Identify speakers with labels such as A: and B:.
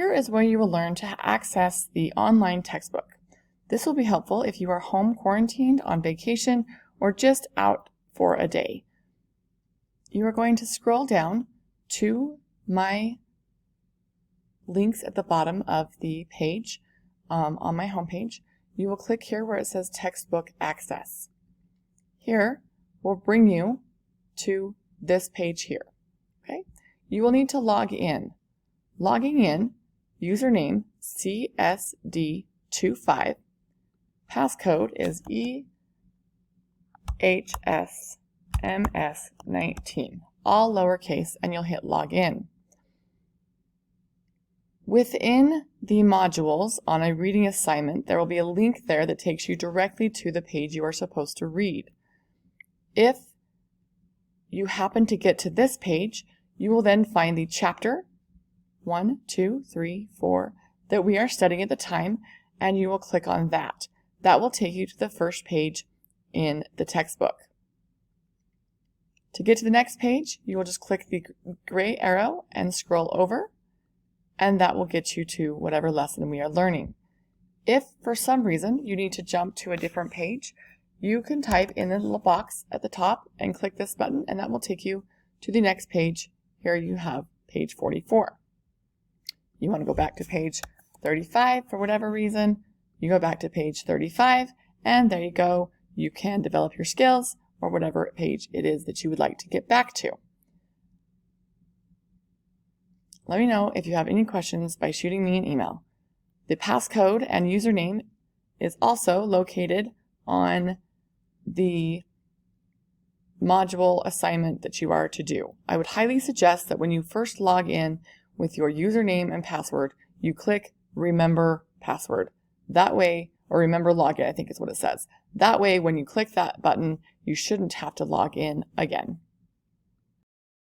A: Here is where you will learn to access the online textbook. This will be helpful if you are home quarantined, on vacation, or just out for a day. You are going to scroll down to my links at the bottom of the page on my homepage. You will click here where it says Textbook Access. Here will bring you to this page here. Okay? You will need to log in. Logging in, username CSD25, passcode is EHSMS19, all lowercase, and you'll hit login. Within the modules on a reading assignment, there will be a link there that takes you directly to the page you are supposed to read. If you happen to get to this page, you will then find the chapter 1, 2, 3, 4 that we are studying at the time, and you will click on that. That will take you to the first page in the textbook. To get to the next page, you will just click the gray arrow and scroll over, and that will get you to whatever lesson we are learning. If for some reason you need to jump to a different page, you can type in the little box at the top and click this button, and that will take you to the next page. Here you have page 44. You want to go back to page 35 for whatever reason, you go back to page 35, and there you go. You can develop your skills or whatever page it is that you would like to get back to. Let me know if you have any questions by shooting me an email. The passcode and username is also located on the module assignment that you are to do. I would highly suggest that when you first log in with your username and password, you click Remember Password. That way, or Remember Login, I think is what it says. That way, when you click that button, you shouldn't have to log in again.